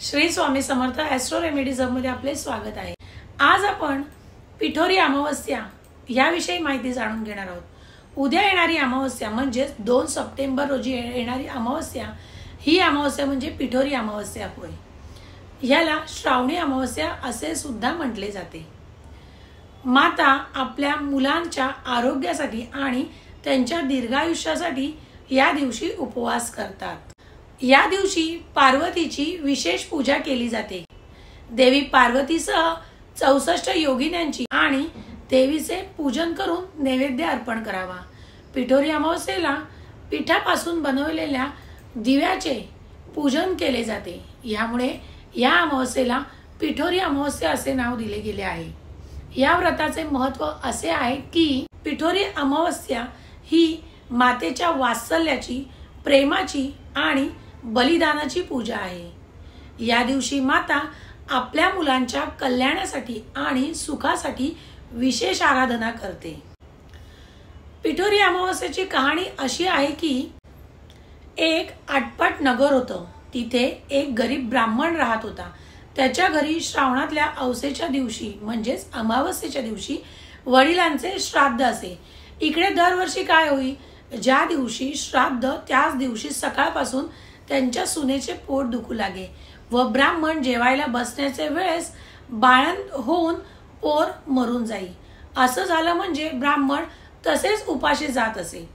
Shri Swami Samarth Austro रेमेडीजम मध्ये आपले स्वागत आहे। आज आपण पिठोरी अमावस्या याविषयी माहिती जाणून घेणार आहोत। उद्या येणारी अमावस्या म्हणजे 2 सप्टेंबर रोजी येणारी अमावस्या ही अमावस्या म्हणजे पिठोरी अमावस्या होय। याला श्रावणी अमावस्या असे सुद्धा म्हटले जाते। माता आपल्या मुलांच्या आरोग्यासाठी आणि त्यांच्या दीर्घायुष्यासाठी या दिवशी उपवास करतात। या दिवशी पार्वतीची विशेष पूजा केली जाते। देवी पार्वतीसह 64 योगिन्यांची आणि देवीचे पूजन करून नैवेद्य अर्पण करावा। पिठोरी अमावस्येला पिठापासून बनवलेल्या दिव्याचे पूजन केले जाते। यामुळे या अमावस्येला पिठोरी अमावस्या असे नाव दिले गेले आहे। या व्रताचे महत्त्व असे आहे की पिठोरी अमावस्या ही मातेच्या वात्सल्याची, प्रेमाची आणि बलिदानाची पूजा आहे। या दिवशी माता आपल्या मुलांच्या कल्याणासाठी आणि सुखासाठी विशेष आराधना करते। पिठोरी अमावस्येची कहाणी अशी आहे की एक आटपाट नगर होतं। तिथे एक गरीब ब्राह्मण राहत होता। त्याच्या घरी श्रावणातल्या अवसेच्या दिवशी म्हणजेच अमावस्येच्या दिवशी वडिलांचे श्राद्ध असे। इकडे दरवर्षी काय होई, ज्या दिवशी श्राद्ध त्याच दिवशी सकाळपासून त्यांच्या सुनेचे पोट दुखू लागे व ब्राह्मण जेवायला बसण्याचे वेळेस बाळंत होऊन पोर मरून जाई। असं झालं म्हणजे ब्राह्मण तसेच उपाशी जात असे।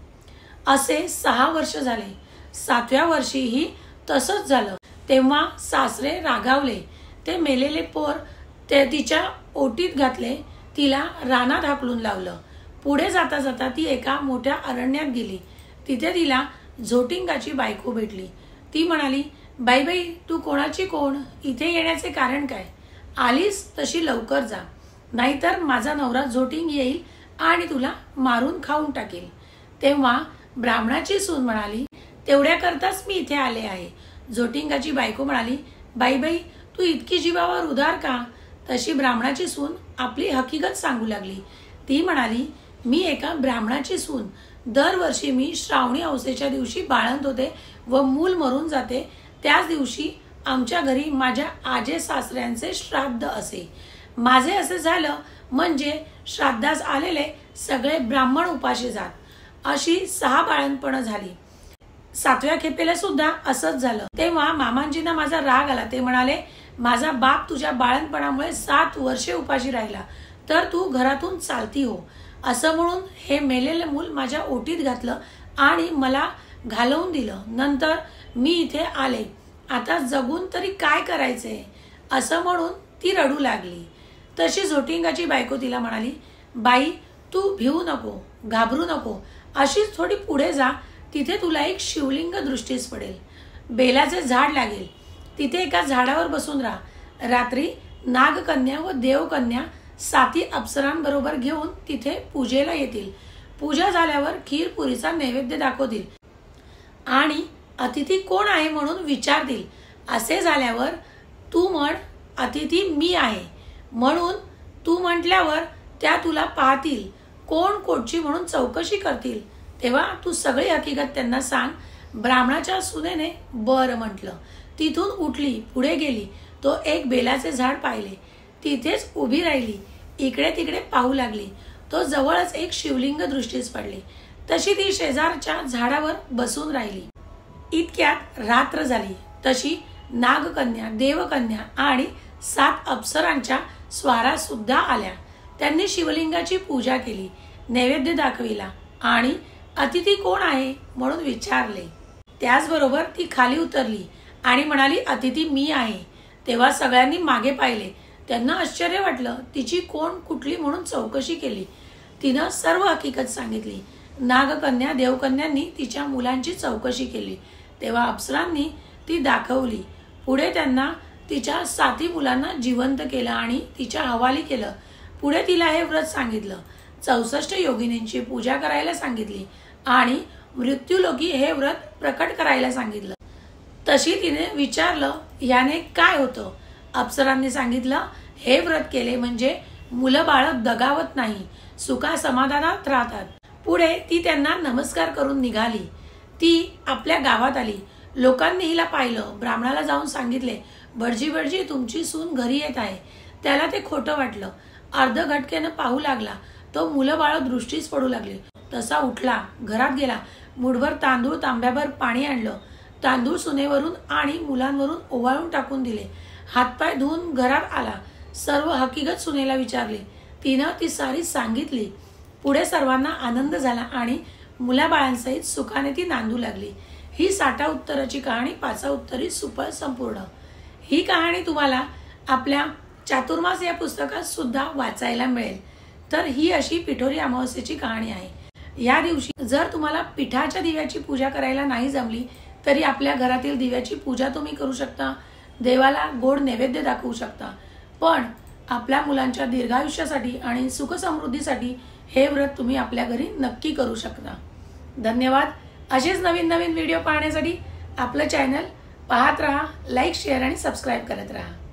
असे 6 वर्ष झाले। 7व्या वर्षीही तसंच झालं। तेव्हा सासरे रागावले। ते मेलेले पोर ते तिच्या ओटीत घातले, तिला रानात हाकलून लावलं। पुढे जाता जाता ती एका मोठ्या अरण्यात गेली। तिथे तिला झोटिंगाची बायको भेटली। ती म्हणाली, बाई बाई, तू कोणाची कोण, इथे येण्याचे कारण काय? आलीस तशी लवकर जा, नाहीतर माझा नवरा झोटिंग येईल आणि तुला मारून खाऊन टाकेल। तेव्हा ब्राह्मणाची सून म्हणाली, तेवढ्या करताच मी इथे आले आहे। झोटिंगाची बायको म्हणाली, बाई बाई, तू इतकी जीवावर उदार का? तशी ब्राह्मणाची सून आपली हकीकत सांगू लागली। ती म्हणाली, मी एका ब्राह्मणाची सून। दरवर्षी मी श्रावणी अवसेच्या दिवशी बाळंत होते व मूल मरून जाते। त्याच दिवशी आमच्या घरी माझ्या आजे सासऱ्यांचे श्राद्ध असे। माझे असे झालं म्हणजे श्राद्धास आलेले सगळे ब्राह्मण उपाशी जात। अशी 6 बाळंतपणं झाली। 7व्या खेपेला सुद्धा असंच झालं। तेव्हा मामांजींना माझा राग आला। ते म्हणाले, माझा बाप तुझ्या बाळंतपणामुळे 7 वर्षे उपाशी राहिला, तर तू घरातून चालती हो। असं म्हणून हे मेलेले मूल माझ्या ओटीत घातलं आणि मला घालवून दिलं। नंतर मी इथे आले। आता जगून तरी काय करायचे? असं म्हणून ती रडू लागली। तशी झोटिंगाची बायको तिला म्हणाली, बाई, तू भिवू नको, घाबरू नको, अशीच थोडी पुढे जा, तिथे तुला एक शिवलिंग दृष्टीस पडेल। बेलाचे झाड लागेल, तिथे एका झाडावर बसून राहा। रात्री नागकन्या व देवकन्या 7 अप्सरांबरोबर घेऊन तिथे पूजेला येतील। पूजा झाल्यावर खीरपुरीचा नैवेद्य दाखवतील आणि अतिथी कोण आहे म्हणून विचारतील। असे झाल्यावर तू म्हण, अतिथी मी आहे म्हणून। तू म्हटल्यावर त्या तुला पाहतील, कोण कोटची म्हणून चौकशी करतील। तेव्हा तू सगळी हकीकत त्यांना सांग। ब्राह्मणाच्या सुनेने बरं म्हटलं। तिथून उठली, पुढे गेली। तो एक बेलाचे झाड पाहिले, तिथेच उभी राहिली, इकडे तिकडे पाहू लागली। तो जवळच एक शिवलिंग दृष्टीस पडले। तशी ती शेजारच्या झाडावर बसून राहिली। इतक्यात रात्र झाली। तशी नागकन्या, देवकन्या आणि 7 अप्सरांच्या स्वारा सुद्धा आल्या। त्यांनी शिवलिंगाची पूजा केली, नैवेद्य दाखविला आणि अतिथी कोण आहे म्हणून विचारले। त्याचबरोबर ती खाली उतरली आणि म्हणाली, अतिथी मी आहे। तेव्हा सगळ्यांनी मागे पाहिले। त्यांना आश्चर्य वाटलं। तिची कोण कुठली म्हणून चौकशी केली। तिनं सर्व हकीकत सांगितली। नागकन्या, देवकन्यांनी तिच्या मुलांची चौकशी केली। तेव्हा अप्सरांनी ती दाखवली। पुढे त्यांना तिच्या 7 मुलांना जिवंत केलं आणि तिच्या हवाली केलं। पुढे तिला हे व्रत सांगितलं। 64 योगिनींची पूजा करायला सांगितली आणि मृत्यूलोकी हे व्रत प्रकट करायला सांगितलं। तशी तिने विचारलं, याने काय होतं? अप्सरांनी सांगितलं, हे व्रत केले म्हणजे मुलं बाळ दगावत नाही, सुखा समाधानात राहतात। पुढे ती त्यांना नमस्कार करून निघाली। ती आपल्या गावात आली। लोकांनी हिला पाहिलं। ब्राह्मणाला जाऊन सांगितले, भटजी भटजी तुमची सून घरी येत आहे. त्याला ते खोटं वाटलं. अर्ध घटकेनं पाहू लागला. तो मुलं बाळ दृष्टीस पडू लागले. तसा उठला, घरात गेला. मुठभर तांदूळ तांब्याभर पाणी आणलं. तांदूळ सुनेवरून आणि मुलांवरून ओवाळून टाकून दिले. हातपाय धुवून घरात आला. सर्व हकीकत सुनेला विचारली. तिनं ती सारी सांगितली. पुढे सर्वांना आनंद झाला आणि मुलाबाळांसहित सुखाने ती नांदू लागली. ही 60 उत्तराची कहाणी 5 उत्तरी सुपर संपूर्ण. ही कहाणी तुम्हाला आपल्या चातुर्मास या पुस्तकात सुद्धा वाचायला मिळेल. तर ही अशी पिठोरी अमावस्येची कहाणी आहे. या दिवशी जर तुम्हाला पिठाच्या दिव्याची पूजा करायला नाही जमली तरी आपल्या घरातील दिव्याची पूजा तुम्ही करू शकता. देवाला गोड नैवेद्य दाखवू शकता. पण आपल्या मुलांच्या दीर्घायुष्यासाठी आणि सुख समृद्धीसाठी हे व्रत तुम्ही आपल्या घरी नक्की करू शकता. धन्यवाद. असेच नवीन नवीन व्हिडिओ पाहण्यासाठी आपलं चॅनल पाहत राहा, लाईक, शेअर आणि सबस्क्राईब करत राहा.